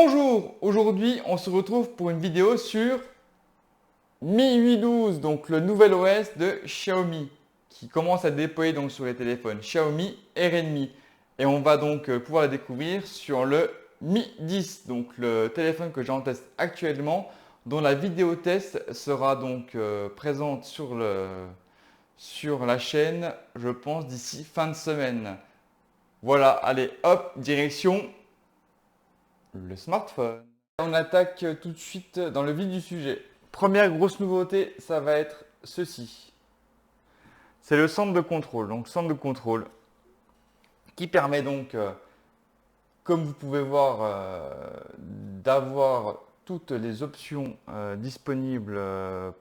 Bonjour, aujourd'hui on se retrouve pour une vidéo sur Mi 812, donc le nouvel OS de Xiaomi qui commence à déployer donc sur les téléphones Xiaomi et Redmi. Et on va donc pouvoir le découvrir sur le Mi 10, donc le téléphone que j'ai en test actuellement, dont la vidéo test sera donc présente sur la chaîne, je pense, d'ici fin de semaine. Voilà, allez hop, direction le smartphone. On attaque tout de suite dans le vif du sujet. Première grosse nouveauté, ça va être ceci. C'est le centre de contrôle. Donc centre de contrôle qui permet donc, comme vous pouvez voir, d'avoir toutes les options disponibles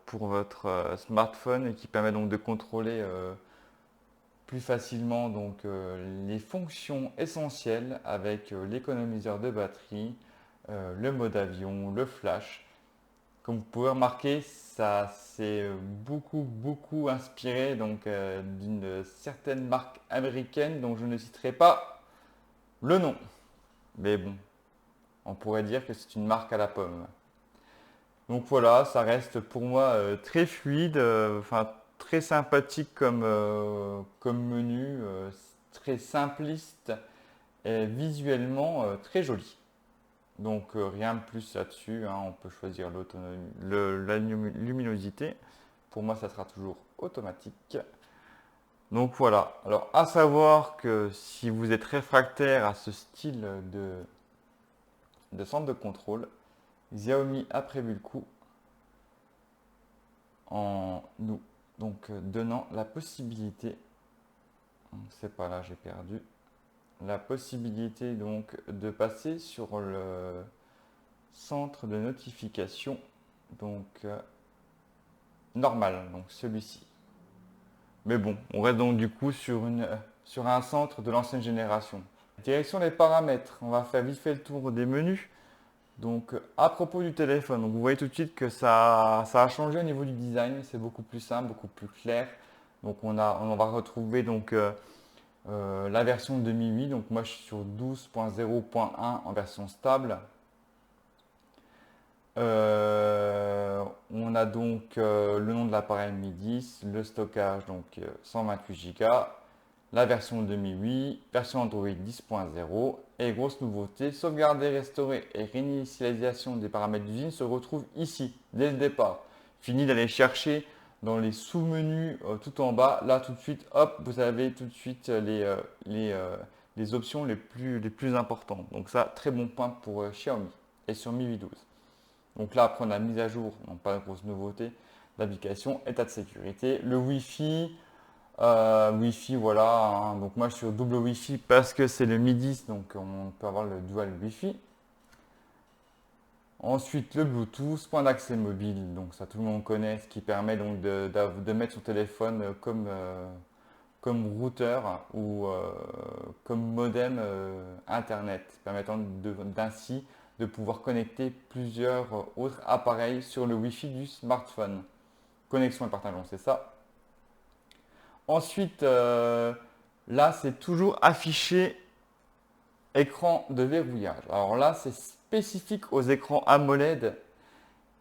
pour votre smartphone et qui permet donc de contrôler plus facilement donc, les fonctions essentielles avec l'économiseur de batterie, le mode avion, le flash. Comme vous pouvez remarquer, ça s'est beaucoup inspiré donc d'une certaine marque américaine dont je ne citerai pas le nom. Mais bon, on pourrait dire que c'est une marque à la pomme. Donc voilà, ça reste pour moi très fluide, enfin très sympathique comme menu, très simpliste et visuellement très joli. Donc rien de plus là-dessus, hein. On peut choisir l'autonomie, la luminosité. Pour moi, ça sera toujours automatique. Donc voilà. Alors à savoir que si vous êtes réfractaire à ce style de centre de contrôle, Xiaomi a prévu le coup en nous donc donnant la possibilité, c'est pas là, j'ai perdu, la possibilité donc de passer sur le centre de notification donc normal, donc celui-ci. Mais bon, on reste donc du coup sur un centre de l'ancienne génération. Direction des paramètres, on va faire vite fait le tour des menus. Donc à propos du téléphone, donc vous voyez tout de suite que ça a changé au niveau du design, c'est beaucoup plus simple, beaucoup plus clair. Donc on va retrouver donc la version 2008, donc moi je suis sur 12.0.1 en version stable. On a donc le nom de l'appareil Mi 10, le stockage donc 128 Go, la version 2008, version Android 10.0 et grosse nouveauté, sauvegarder, restaurer et réinitialisation des paramètres d'usine se retrouvent ici dès le départ. Fini d'aller chercher dans les sous-menus tout en bas, là tout de suite, hop, vous avez tout de suite les options les plus importantes. Donc ça, très bon point pour Xiaomi et sur Mi 8 12. Donc là, après, on a mise à jour, donc pas de grosse nouveauté, l'application, état de sécurité, le Wi-Fi, voilà, hein. Donc moi, je suis sur double Wi-Fi parce que c'est le Mi 10, donc on peut avoir le dual Wi-Fi. Ensuite, le Bluetooth, point d'accès mobile, donc ça tout le monde connaît, ce qui permet donc de mettre son téléphone comme routeur ou comme modem internet, permettant ainsi de pouvoir connecter plusieurs autres appareils sur le Wi-Fi du smartphone. Connexion et partage, c'est ça. Ensuite, là, c'est toujours affiché écran de verrouillage. Alors là, c'est spécifique aux écrans AMOLED.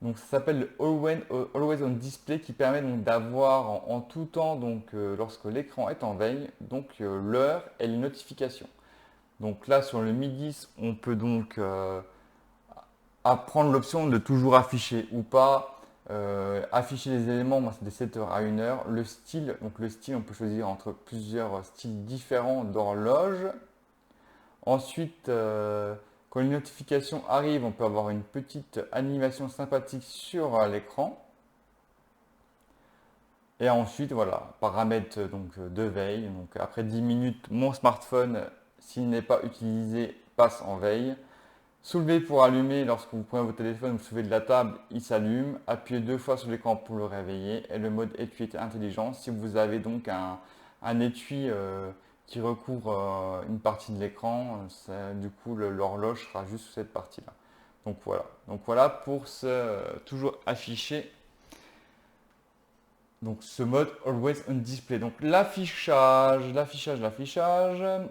Donc ça s'appelle le Always on Display qui permet donc d'avoir en tout temps, donc lorsque l'écran est en veille, donc l'heure et les notifications. Donc là sur le Mi 10, on peut donc prendre l'option de toujours afficher ou pas. Afficher les éléments, moi c'est de 7h à 1h. Le style, on peut choisir entre plusieurs styles différents d'horloge. Ensuite, quand une notification arrive, on peut avoir une petite animation sympathique sur l'écran. Et ensuite, voilà, paramètres donc, de veille. Donc, après 10 minutes, mon smartphone, s'il n'est pas utilisé, passe en veille. Soulever pour allumer, lorsque vous prenez votre téléphone, vous soulevez de la table, il s'allume. Appuyez 2 fois sur l'écran pour le réveiller. Et le mode étui intelligent, si vous avez donc un étui qui recouvre une partie de l'écran, du coup l'horloge sera juste sur cette partie-là. Donc voilà pour toujours afficher donc ce mode Always on Display. Donc l'affichage.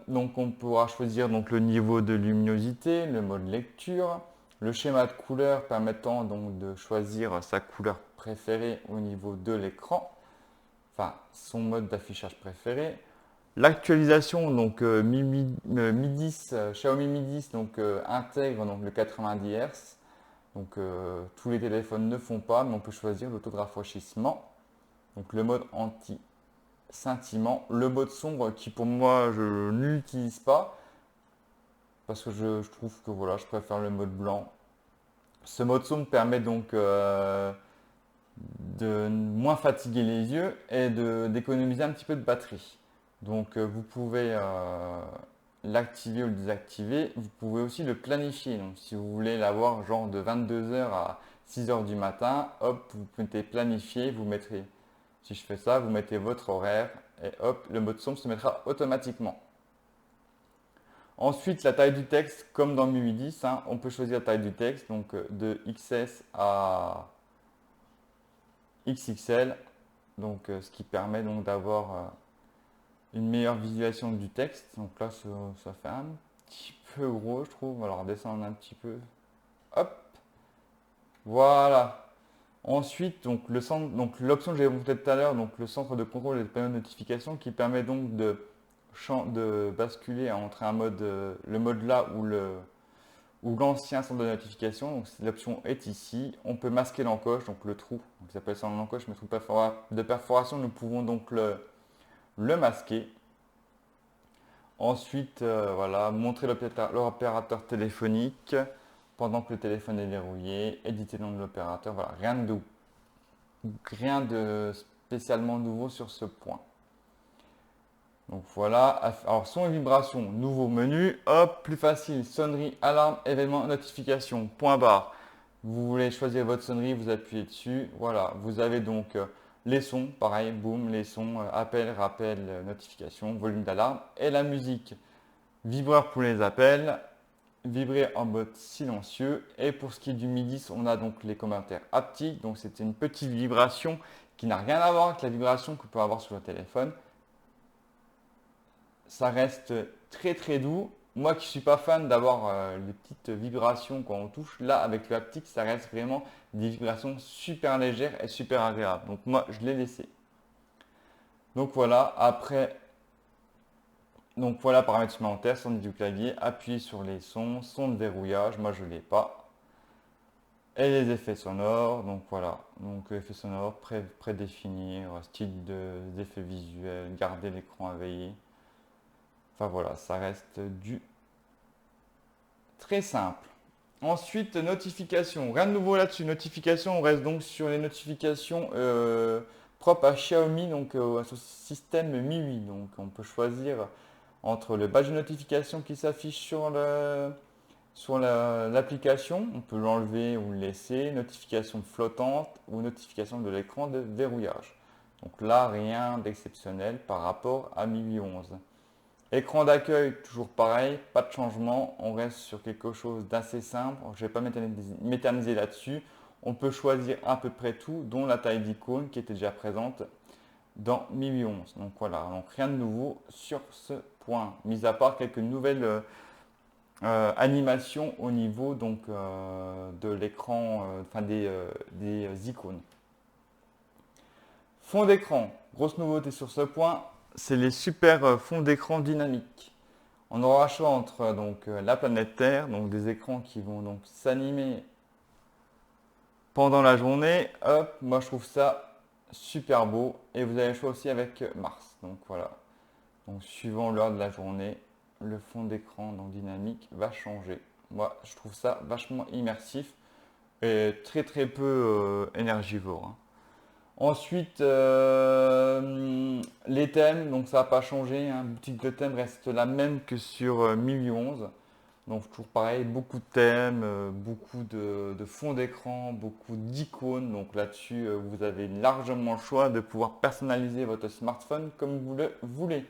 Donc on pourra choisir donc le niveau de luminosité, le mode lecture, Le schéma de couleur permettant donc de choisir sa couleur préférée au niveau de l'écran, enfin son mode d'affichage préféré. L'actualisation, donc Mi 10, Xiaomi Mi 10 donc, intègre donc, le 90 Hz. Donc tous les téléphones ne font pas, mais on peut choisir le taux de rafraîchissement. Donc le mode anti-scintillement. Le mode sombre qui pour moi je n'utilise pas parce que je trouve que voilà, je préfère le mode blanc. Ce mode sombre permet donc de moins fatiguer les yeux et d'économiser un petit peu de batterie. Donc vous pouvez l'activer ou le désactiver. Vous pouvez aussi le planifier. Donc si vous voulez l'avoir genre de 22h à 6h du matin, hop, vous mettez planifier, vous mettrez, si je fais ça, vous mettez votre horaire et hop, le mode sombre se mettra automatiquement. Ensuite, la taille du texte, comme dans MIUI 10, hein, on peut choisir la taille du texte, donc de XS à XXL, donc ce qui permet donc d'avoir une meilleure visualisation du texte. Donc là, ça fait un petit peu gros, je trouve. Alors descendre un petit peu. Hop, voilà. Ensuite, donc le centre, donc l'option que j'avais montré tout à l'heure, donc le centre de contrôle et de panneau de notification, qui permet donc de basculer entre un mode, le mode là ou l'ancien centre de notification. Donc l'option est ici. On peut masquer l'encoche, donc le trou. Donc, ça s'appelle ça l'encoche, mais trou de perforation. Nous pouvons donc le masquer. Ensuite, voilà, montrer l'opérateur téléphonique pendant que le téléphone est verrouillé, éditer le nom de l'opérateur, voilà, rien de spécialement nouveau sur ce point. Donc voilà, alors son et vibration, nouveau menu, hop, plus facile, sonnerie, alarme, événement, notification, point barre. Vous voulez choisir votre sonnerie, vous appuyez dessus, voilà, vous avez donc les sons, pareil, boum, les sons, appel, rappel, notification, volume d'alarme et la musique. Vibreur pour les appels, vibrer en mode silencieux. Et pour ce qui est du MIDI, on a donc les commentaires haptiques. Donc c'est une petite vibration qui n'a rien à voir avec la vibration qu'on peut avoir sur le téléphone. Ça reste très très doux. Moi qui ne suis pas fan d'avoir les petites vibrations quand on touche, là avec le haptique, ça reste vraiment des vibrations super légères et super agréables. Donc moi je l'ai laissé. Donc voilà, après donc voilà, paramètres supplémentaires, son du clavier, appuyer sur les sons, son de verrouillage, moi je ne l'ai pas. Et les effets sonores, donc voilà, donc effets sonores, prédéfinir, style d'effets visuels, garder l'écran éveillé. Enfin voilà, ça reste du très simple. Ensuite, notifications, rien de nouveau là-dessus, notifications, on reste donc sur les notifications propres à Xiaomi, donc à ce système MIUI. Donc on peut choisir entre le badge de notification qui s'affiche sur l'application, on peut l'enlever ou le laisser, notification flottante ou notification de l'écran de verrouillage. Donc là, rien d'exceptionnel par rapport à MIUI 11. Écran d'accueil, toujours pareil, pas de changement, on reste sur quelque chose d'assez simple, je ne vais pas m'éterniser là-dessus. On peut choisir à peu près tout, dont la taille d'icône qui était déjà présente dans MIUI 11. Donc voilà, donc rien de nouveau sur ce point, mis à part quelques nouvelles animations au niveau donc, de l'écran, enfin des icônes. Fond d'écran, grosse nouveauté sur ce point, c'est les super fonds d'écran dynamiques. On aura le choix entre donc, la planète Terre, donc des écrans qui vont donc s'animer pendant la journée. Hop, moi je trouve ça super beau. Et vous avez le choix aussi avec Mars. Donc voilà. Donc suivant l'heure de la journée, le fond d'écran donc dynamique va changer. Moi je trouve ça vachement immersif et très très peu énergivore. Hein. Ensuite, les thèmes, donc ça n'a pas changé. Hein. La boutique de thèmes reste la même que sur MIUI 11. Donc toujours pareil, beaucoup de thèmes, beaucoup de fonds d'écran, beaucoup d'icônes. Donc là-dessus, vous avez largement le choix de pouvoir personnaliser votre smartphone comme vous le voulez.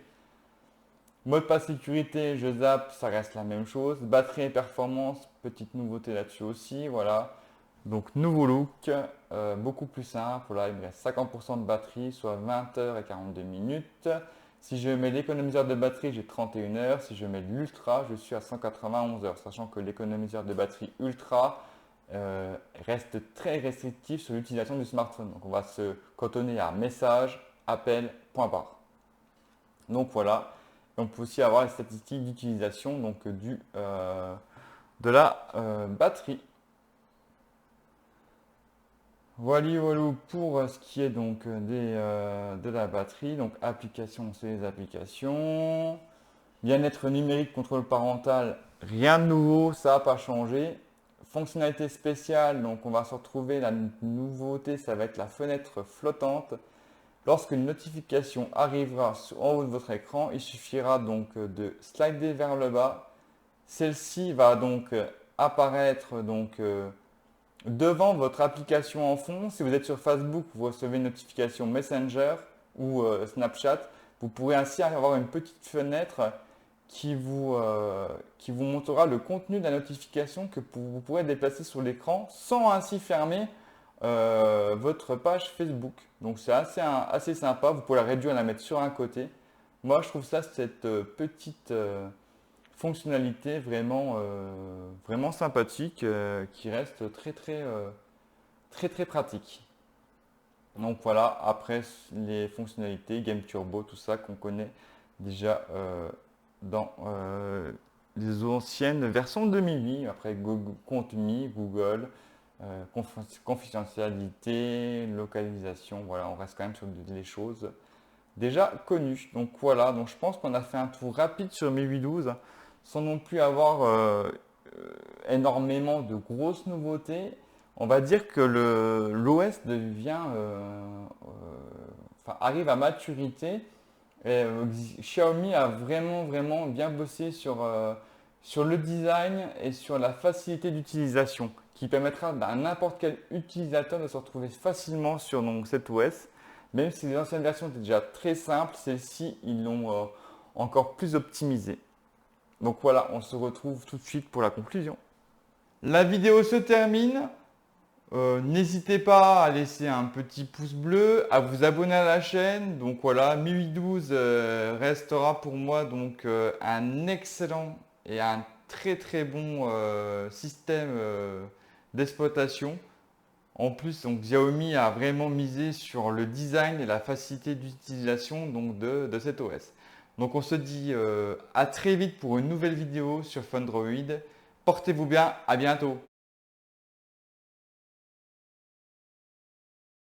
Mode pas sécurité, je zappe, ça reste la même chose. Batterie et performance, petite nouveauté là-dessus aussi, voilà. Donc nouveau look, beaucoup plus simple. Là, il me reste 50% de batterie, soit 20 heures et 42 minutes. Si je mets l'économiseur de batterie, j'ai 31 heures. Si je mets l'Ultra, je suis à 191 heures, sachant que l'économiseur de batterie Ultra reste très restrictif sur l'utilisation du smartphone. Donc on va se cantonner à messages, appels, point barre. Donc voilà. Et on peut aussi avoir les statistiques d'utilisation de la batterie. Voilà, voilà pour ce qui est donc de la batterie. Donc applications, c'est les applications. Bien-être numérique, contrôle parental, rien de nouveau, ça n'a pas changé. Fonctionnalité spéciale, donc on va se retrouver, la nouveauté, ça va être la fenêtre flottante. Lorsqu'une notification arrivera en haut de votre écran, il suffira donc de slider vers le bas. Celle-ci va donc apparaître devant votre application en fond. Si vous êtes sur Facebook, vous recevez une notification Messenger ou Snapchat. Vous pourrez ainsi avoir une petite fenêtre qui vous montrera le contenu de la notification que vous pourrez déplacer sur l'écran sans ainsi fermer votre page Facebook. Donc c'est assez sympa, vous pouvez la réduire et la mettre sur un côté. Moi je trouve ça cette petite fonctionnalité vraiment sympathique qui reste très pratique. Donc voilà, après les fonctionnalités, Game Turbo, tout ça qu'on connaît déjà dans les anciennes versions de MIUI, après compte Mi, Google, confidentialité, localisation, voilà, on reste quand même sur des choses déjà connues. Donc voilà, donc je pense qu'on a fait un tour rapide sur MIUI 12 sans non plus avoir énormément de grosses nouveautés. On va dire que l'OS arrive à maturité. Xiaomi a vraiment bien bossé sur le design et sur la facilité d'utilisation qui permettra à n'importe quel utilisateur de se retrouver facilement sur cet OS. Même si les anciennes versions étaient déjà très simples, celles-ci, ils l'ont encore plus optimisé. Donc voilà, on se retrouve tout de suite pour la conclusion. La vidéo se termine. N'hésitez pas à laisser un petit pouce bleu, à vous abonner à la chaîne. Donc voilà, MIUI 12 restera pour moi un excellent et un très bon système d'exploitation. En plus, donc, Xiaomi a vraiment misé sur le design et la facilité d'utilisation de cet OS. Donc on se dit à très vite pour une nouvelle vidéo sur Fundroid. Portez-vous bien, à bientôt.